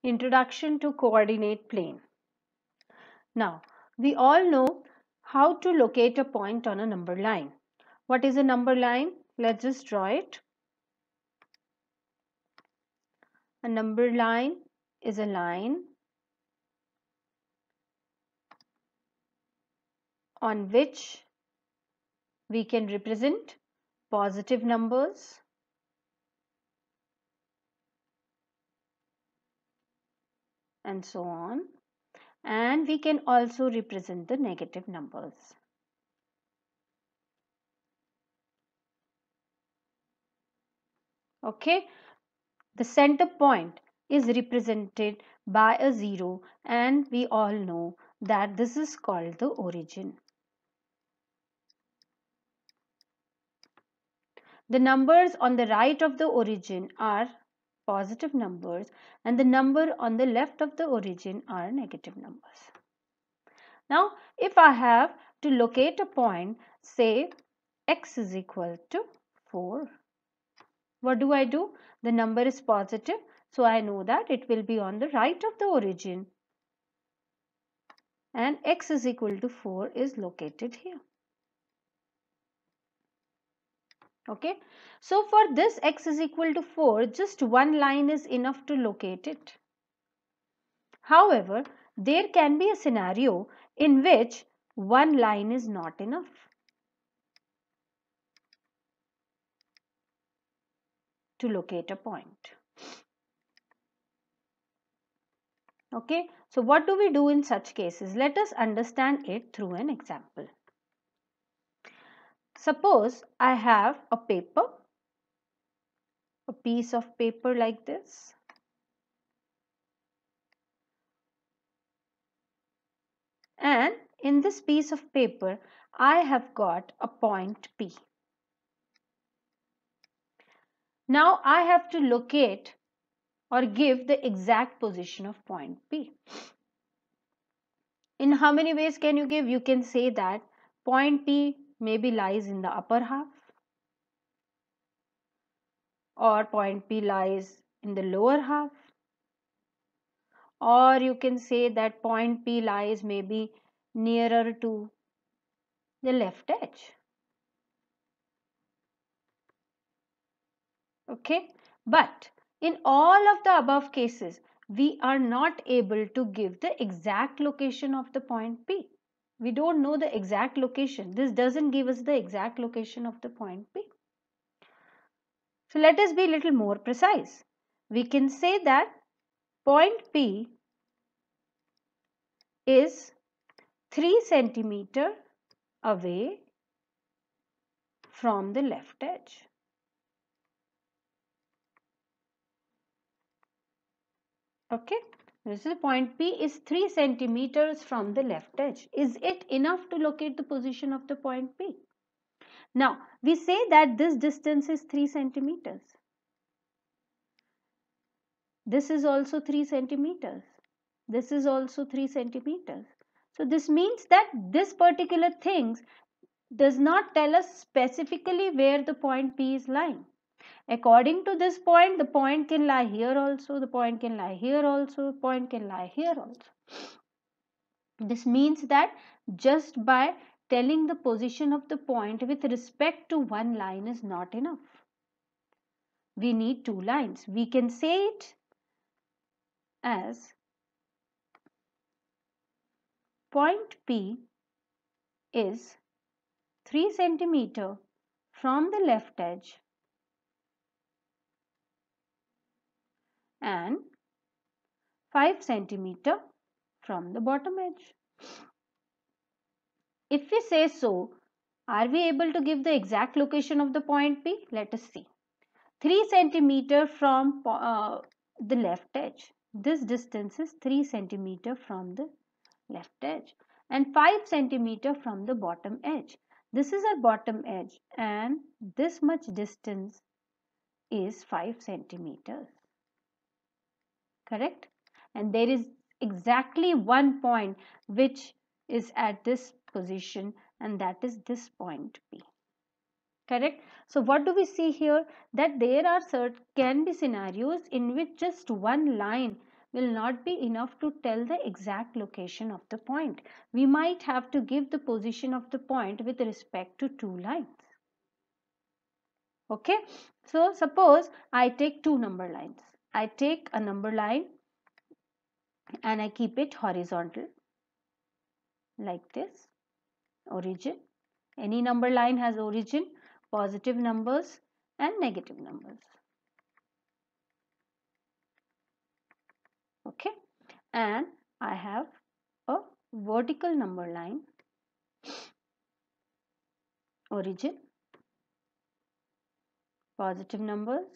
Introduction to coordinate plane. Now, we all know how to locate a point on a number line. What is a number line? Let's just draw it. A number line is a line on which we can represent positive numbers and so on, and we can also represent the negative numbers. Okay, the center point is represented by a 0, and we all know that this is called the origin. The numbers on the right of the origin are positive numbers, and the number on the left of the origin are negative numbers. Now, if I have to locate a point, say x is equal to 4, what do? The number is positive, so I know that it will be on the right of the origin, and x is equal to 4 is located here. Okay, so for this x is equal to 4, just one line is enough to locate it. However, there can be a scenario in which one line is not enough. To locate a point. Okay, so what do we do in such cases? Let us understand it through an example. Suppose I have a paper, a piece of paper like this. And in this piece of paper, I have got a point P. Now I have to locate or give the exact position of point P. In how many ways can you give? You can say that point P maybe lies in the upper half, or point P lies in the lower half, or you can say that point P lies maybe nearer to the left edge. Okay, but in all of the above cases, we are not able to give the exact location of the point P. We don't know the exact location. This doesn't give us the exact location of the point P. So let us be a little more precise. We can say that point P is 3 centimeter away from the left edge. Okay, this is point P is 3 centimeters from the left edge. Is it enough to locate the position of the point P? Now, we say that this distance is 3 centimeters. This is also 3 centimeters. This is also 3 centimeters. So, this means that this particular thing does not tell us specifically where the point P is lying. According to this point, the point can lie here also, the point can lie here also, the point can lie here also. This means that just by telling the position of the point with respect to one line is not enough. We need two lines. We can say it as point P is 3 centimeter from the left edge and 5 centimeter from the bottom edge. If we say so, are we able to give the exact location of the point P? Let us see. 3 centimeter from the left edge. This distance is 3 centimeter from the left edge and 5 centimeter from the bottom edge. This is our bottom edge and this much distance is 5 centimeters. Correct? And there is exactly one point which is at this position, and that is this point P. Correct? So what do we see here? That there are can be scenarios in which just one line will not be enough to tell the exact location of the point. We might have to give the position of the point with respect to two lines. Okay, so suppose I take two number lines. I take a number line and I keep it horizontal like this. Origin. Any number line has origin, positive numbers and negative numbers. Okay, and I have a vertical number line, origin, positive numbers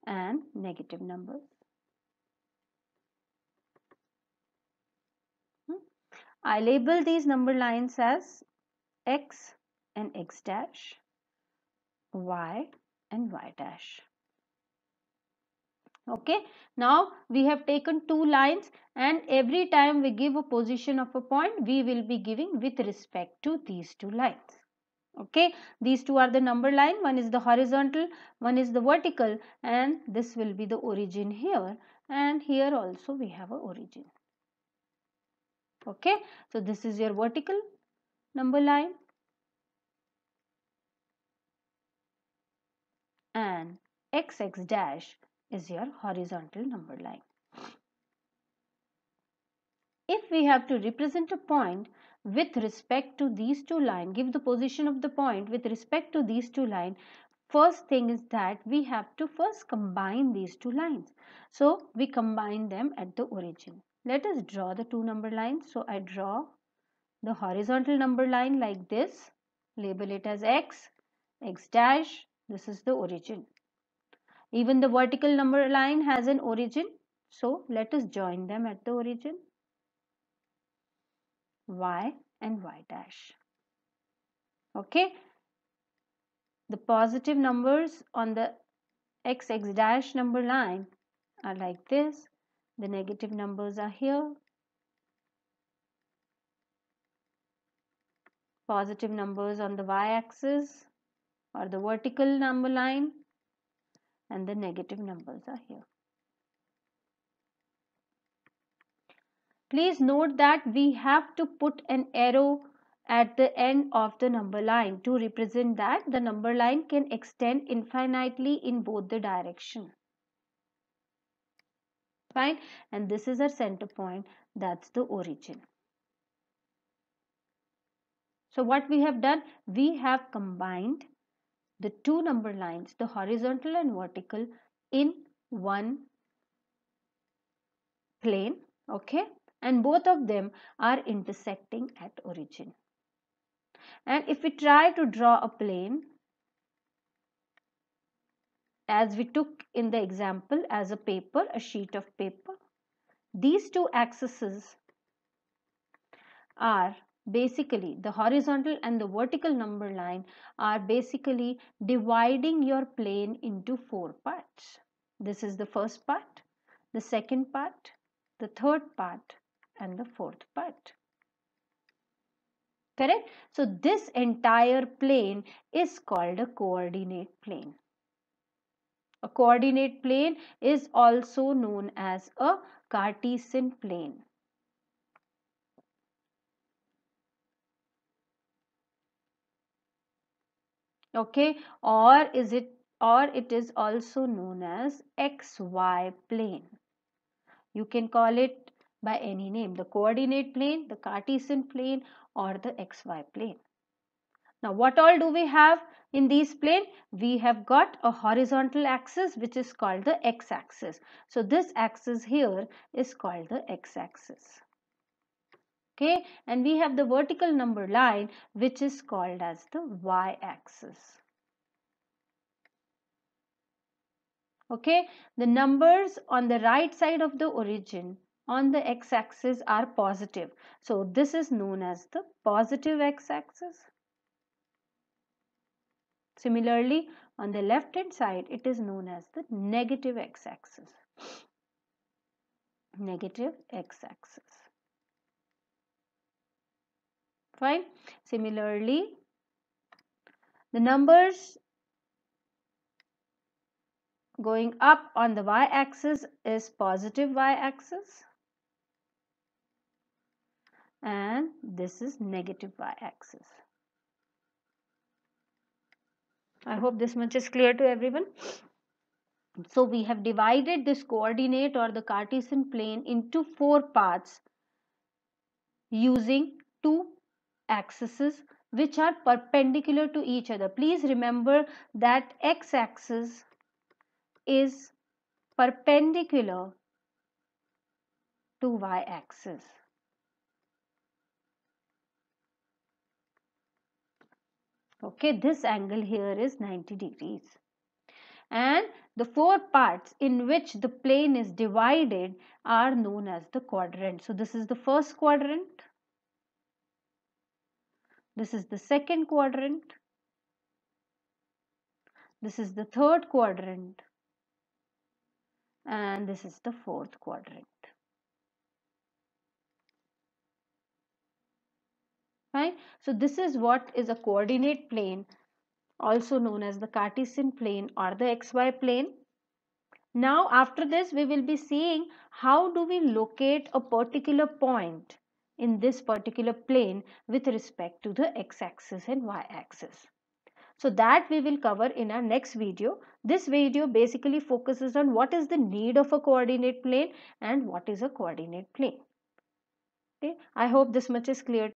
and negative numbers. I label these number lines as x and x dash, y and y dash. Okay, now we have taken two lines, and every time we give a position of a point, we will be giving with respect to these two lines. Okay, these two are the number line, one is the horizontal, one is the vertical, and this will be the origin here, and here also we have a origin. Okay, so this is your vertical number line, and xx dash is your horizontal number line. If we have to represent a point with respect to these two lines, give the position of the point with respect to these two lines, first thing is that we have to first combine these two lines. So we combine them at the origin. Let us draw the two number lines. So I draw the horizontal number line like this, label it as x, x dash, this is the origin. Even the vertical number line has an origin, so let us join them at the origin, y and y dash. Okay, the positive numbers on the x dash number line are like this, the negative numbers are here, positive numbers on the y-axis or the vertical number line, and the negative numbers are here. Please note that we have to put an arrow at the end of the number line to represent that the number line can extend infinitely in both the direction. Fine, and this is our center point, that's the origin. So what we have done, we have combined the two number lines, the horizontal and vertical, in one plane. Okay, and both of them are intersecting at origin. And if we try to draw a plane as we took in the example as a paper, a sheet of paper, these two axes are basically, the horizontal and the vertical number line are basically dividing your plane into four parts. This is the first part, the second part, the third part and the fourth part. Correct? So this entire plane is called a coordinate plane. A coordinate plane is also known as a Cartesian plane. Okay, or it is also known as XY plane. You can call it by any name, the coordinate plane, the Cartesian plane, or the XY plane. Now what all do we have in these plane? We have got a horizontal axis which is called the x-axis. So this axis here is called the x-axis. Okay, and we have the vertical number line which is called as the y-axis. Okay, the numbers on the right side of the origin on the x-axis are positive. So this is known as the positive x-axis. Similarly, on the left hand side, it is known as the negative x-axis. Negative x-axis. Fine. Similarly, the numbers going up on the y-axis is positive y-axis, and this is negative y-axis. I hope this much is clear to everyone. So we have divided this coordinate or the Cartesian plane into 4 parts using 2 axes which are perpendicular to each other. Please remember that x-axis is perpendicular to y-axis. Okay, this angle here is 90 degrees. And the 4 parts in which the plane is divided are known as the quadrant. So this is the first quadrant, this is the second quadrant, this is the third quadrant, and this is the fourth quadrant. Right? So this is what is a coordinate plane, also known as the Cartesian plane or the xy plane. Now after this we will be seeing how do we locate a particular point in this particular plane with respect to the x-axis and y-axis. So that we will cover in our next video. This video basically focuses on what is the need of a coordinate plane and what is a coordinate plane. Okay, I hope this much is clear.